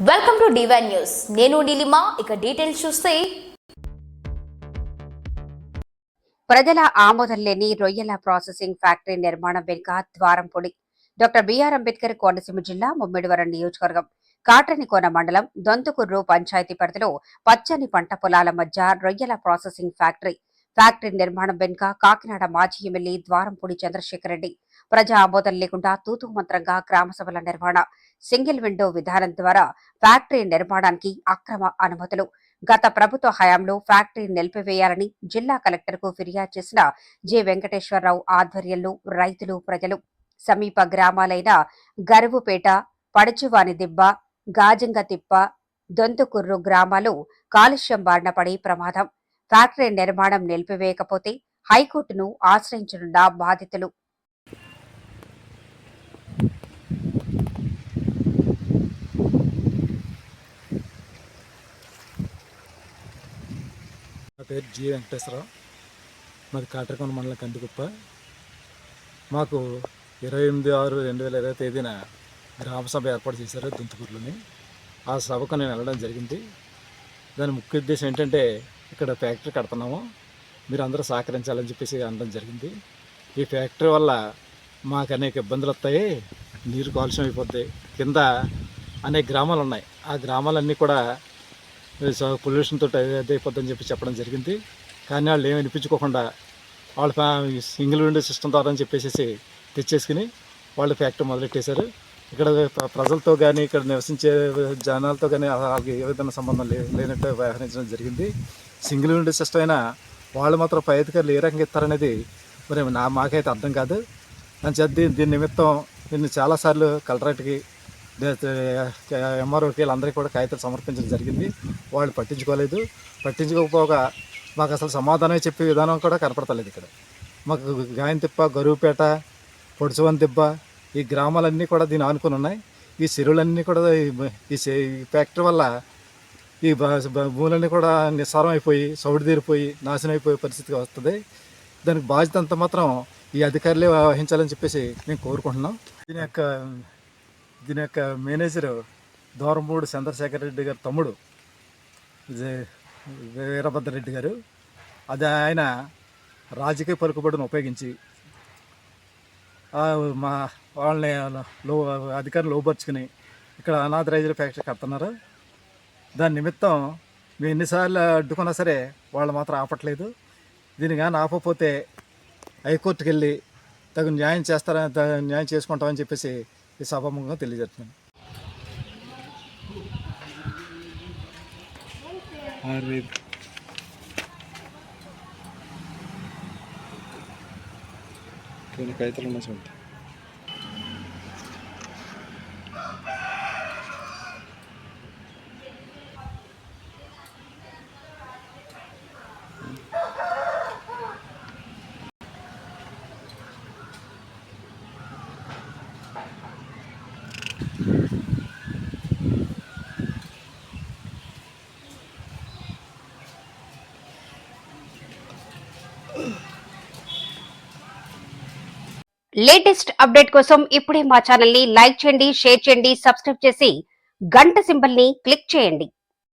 Welcome to divine news. నేను నీలిమా. ఇక details చూస్తే ప్రజల ఆమోదం లేని రొయ్యల ప్రాసెసింగ్ ఫ్యాక్టరీ నిర్మాణం వెనుక ద్వారంపొడి. డాక్టర్ బిఆర్ అంబేద్కర్ కోనసీమ జిల్లా ముమ్మిడివరం నియోజకవర్గం కాట్రనికోన మండలం దొంతుకుర్రు పంచాయతీ పరిధిలో పచ్చని పంట పొలాల మధ్య రొయ్యల ప్రాసెసింగ్ ఫ్యాక్టరీ నిర్మాణం వెనుక కాకినాడ మాజీ ఎమ్మెల్యే ద్వారంపూడి చంద్రశేఖర్ రెడ్డి. ప్రజా ఆమోదం లేకుండా తూతు మంత్రంగా గ్రామ సభల నిర్వహణ, సింగిల్ విండో విధానం ద్వారా ఫ్యాక్టరీ నిర్మాణానికి అక్రమ అనుమతులు. గత ప్రభుత్వ హయాంలో ఫ్యాక్టరీ నిలిపివేయాలని జిల్లా కలెక్టర్కు ఫిర్యాదు చేసిన జె వెంకటేశ్వరరావు ఆధ్వర్యంలో రైతులు, ప్రజలు సమీప గ్రామాలైన గరువుపేట, పడుచువాని దిబ్బ, గాజంగతిప్ప, దొంతుకుర్రు గ్రామాలు కాలుష్యం బారిన పడి ప్రమాదం. ఫ్యాక్టరీ నిర్మాణం నిలిపివేయకపోతే హైకోర్టును ఆశ్రయించనున్న బాధితులు. నా పేరు జి వెంకటేశ్వరరావు. మాది కాట్రకొండ మండలం కందికుప్ప. మాకు 28/6/2020 తేదీన గ్రామ సభ ఏర్పాటు చేశారు దొంతుకూరులోని. ఆ సభకు నేను వెళ్ళడం జరిగింది. దాని ముఖ్య ఉద్దేశం ఏంటంటే, ఇక్కడ ఫ్యాక్టరీ కడుతున్నాము, మీరు అందరూ సహకరించాలని చెప్పేసి అనడం జరిగింది. ఈ ఫ్యాక్టరీ వల్ల మాకు అనేక ఇబ్బందులు వస్తాయి, నీరు కాలుష్యం అయిపోద్ది. కింద అనేక గ్రామాలు ఉన్నాయి, ఆ గ్రామాలన్నీ కూడా పొల్యూషన్ తోటి అది అయిపోద్దని చెప్పడం జరిగింది. కానీ వాళ్ళు ఏమి వినిపించుకోకుండా వాళ్ళు సింగిల్ విండో సిస్టమ్ ద్వారా అని చెప్పేసి తెచ్చేసుకుని వాళ్ళు ఫ్యాక్టరీ మొదలెట్టేశారు. ఇక్కడ ప్రజలతో కానీ ఇక్కడ నివసించే జనాలతో కానీ వాళ్ళకి ఏ విధంగా సంబంధం లేనట్టు వ్యవహరించడం జరిగింది. సింగిల్ విండో సిస్టమ్ అయినా వాళ్ళు మాత్రం పై అధికారులు ఏ రకంగా ఇస్తారనేది మరి మాకైతే అర్థం కాదు. అని చెప్పి దీని నిమిత్తం నేను చాలాసార్లు కలెక్టరేట్కి, ఎంఆర్ఓకి వీళ్ళందరికీ కూడా కాగితాలు సమర్పించడం జరిగింది. వాళ్ళు పట్టించుకోలేదు. పట్టించుకోకపోగా మాకు అసలు సమాధానం చెప్పే విధానం కూడా కనపడతలేదు. ఇక్కడ మాకు గాయంతిప్ప, గరువుపేట, పొడుచువన్ దిబ్బ ఈ గ్రామాలన్నీ కూడా దీన్ని ఆనుకుని ఉన్నాయి. ఈ చెరువులన్నీ కూడా ఈ ఫ్యాక్టరీ వల్ల ఈ భూములన్నీ కూడా నిస్సారం అయిపోయి, సౌడు తీరిపోయి, నాశనం అయిపోయే పరిస్థితిగా వస్తుంది. దానికి బాధ్యత అంతా మాత్రం ఈ అధికారులే వహించాలని చెప్పేసి మేము కోరుకుంటున్నాం. దీని యొక్క మేనేజరు ద్వారంపూడి చంద్రశేఖర్ రెడ్డి గారు తమ్ముడు వీరభద్రరెడ్డి గారు. అది ఆయన రాజకీయ పలుకుబడిని ఉపయోగించి మా వాళ్ళని అధికారులు లోపరుచుకుని ఇక్కడ అనాథరైజ్డ్ ఫ్యాక్టరీ కడుతున్నారు. దాని నిమిత్తం మేము ఎన్నిసార్లు అడ్డుకున్నా సరే వాళ్ళు మాత్రం ఆపట్లేదు. దీన్ని కానీ ఆపకపోతే హైకోర్టుకి వెళ్ళి తగు న్యాయం న్యాయం చేసుకుంటామని చెప్పేసి ఈ సభాముఖంగా తెలియజేస్తున్నాను. కాగితాలు ఉన్నాయి చూడండి. లేటెస్ట్ అప్డేట్ కోసం ఇప్పుడే మా ఛానల్ ని లైక్ చేయండి, షేర్ చేయండి, సబ్స్క్రైబ్ చేసి గంట సింబల్ ని క్లిక్ చేయండి.